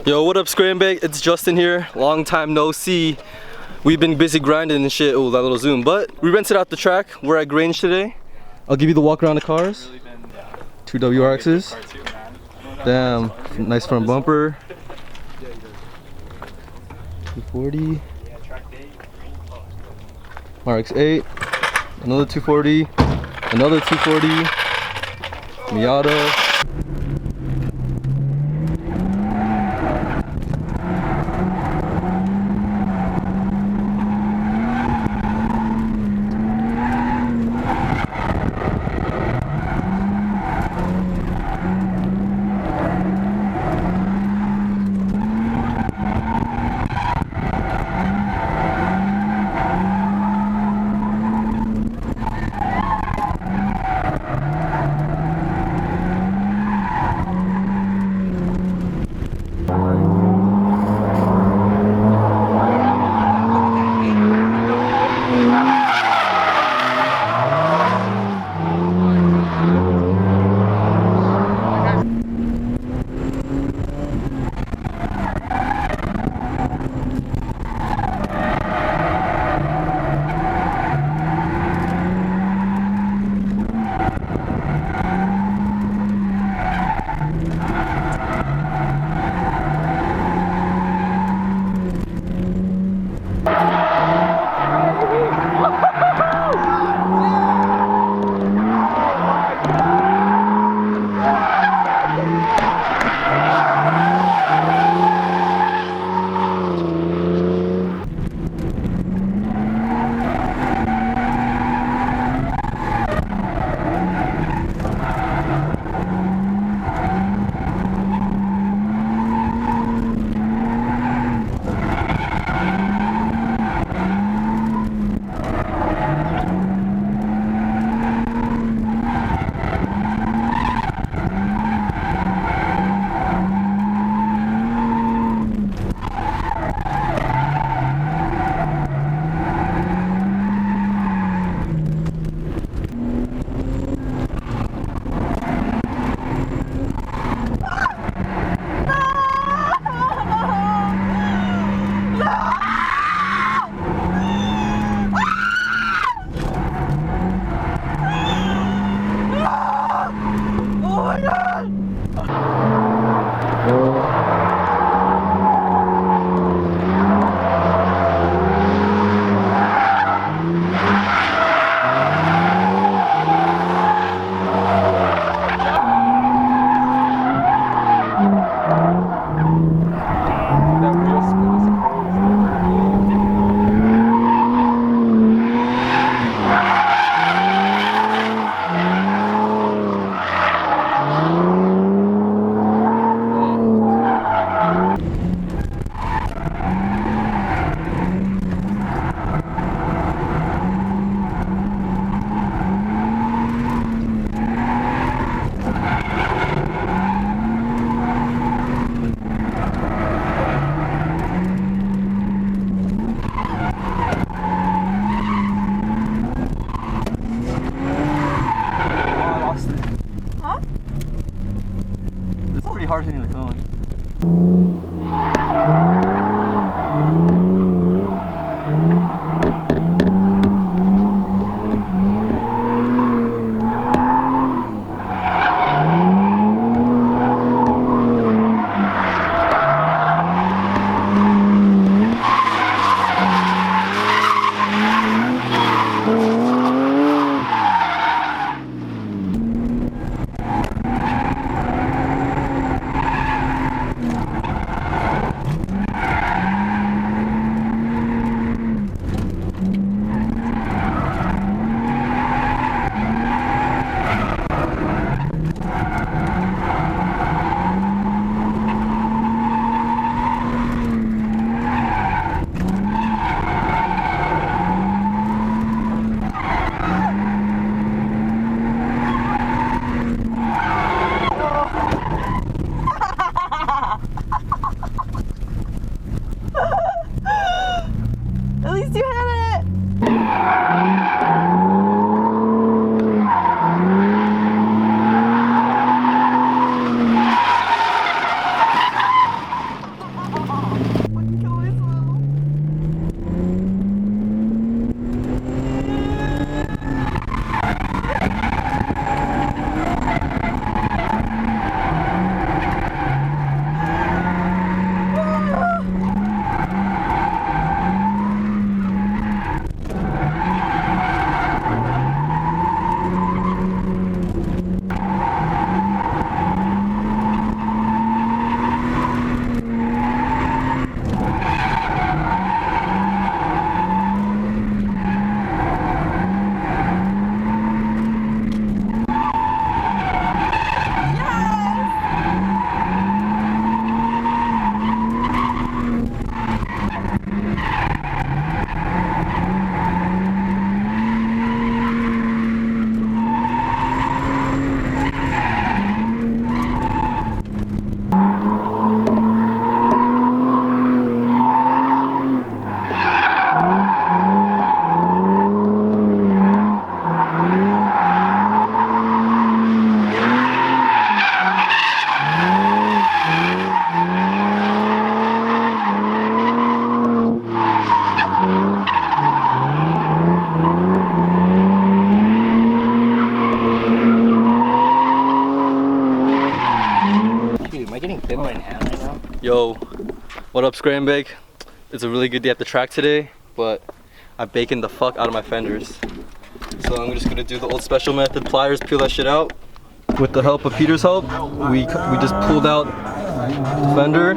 Yo, what up, scrape.bake? It's Justin here. Long time no see. We've been busy grinding and shit. Oh, that little zoom. But we rented out the track. We're at Grange today. I'll give you the walk around the cars. 2 WRXs. Damn, nice front bumper. 240. RX-8. Another 240. Another 240. Miata. Hard hitting the cone. I getting bit by an ant right now? Yo, what up, scrape.bake? It's a really good day at the track today, but I'm baking the fuck out of my fenders. So I'm just gonna do the old special method, pliers, peel that shit out. With the help of Peter's help, we just pulled out the fender,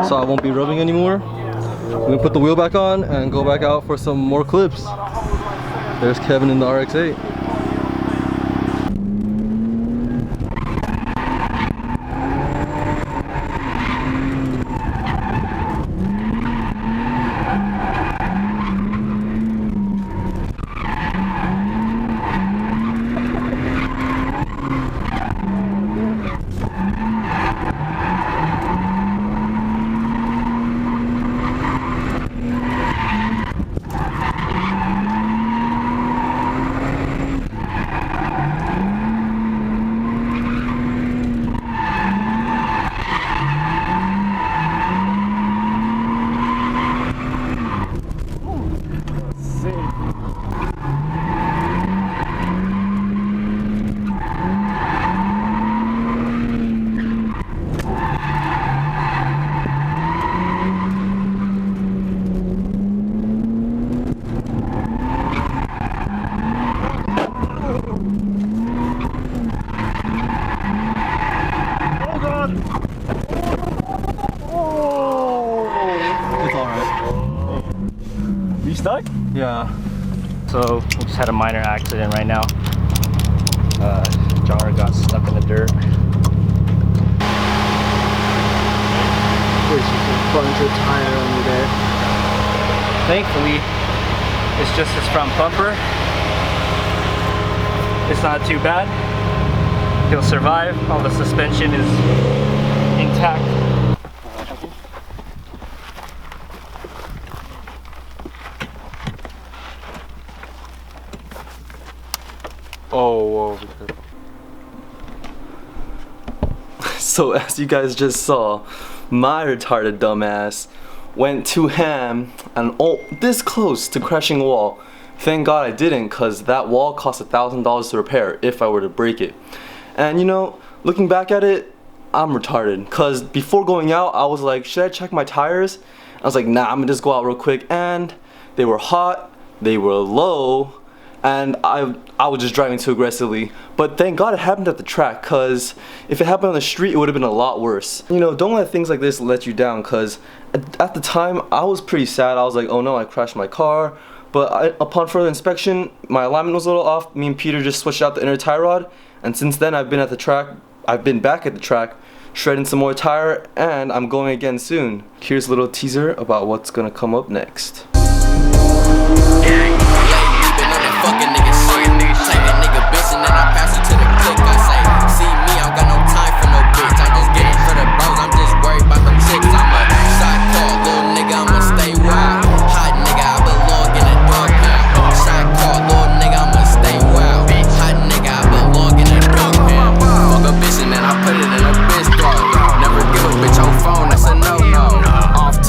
so I won't be rubbing anymore. We're gonna put the wheel back on and go back out for some more clips. There's Kevin in the RX-8. Stuck? Yeah. So we just had a minor accident right now. Jar got stuck in the dirt. There's just a bunch of tire under there. Thankfully, it's just his front bumper. It's not too bad. He'll survive. All the suspension is intact. Oh, whoa. So as you guys just saw, my retarded dumbass went too ham and this close to crashing a wall. Thank God I didn't, cause that wall cost $1,000 to repair if I were to break it. And you know, looking back at it, I'm retarded. Cause before going out, I was like, should I check my tires? I was like, nah, I'm gonna just go out real quick. And they were hot, they were low, and I was just driving too aggressively. But thank God it happened at the track, cause if it happened on the street, it would have been a lot worse. You know, don't let things like this let you down, cause at the time I was pretty sad. I was like, oh no, I crashed my car. But upon further inspection, my alignment was a little off. Me and Peter just switched out the inner tie rod, and since then I've been back at the track, shredding some more tire, and I'm going again soon. Here's a little teaser about what's gonna come up next.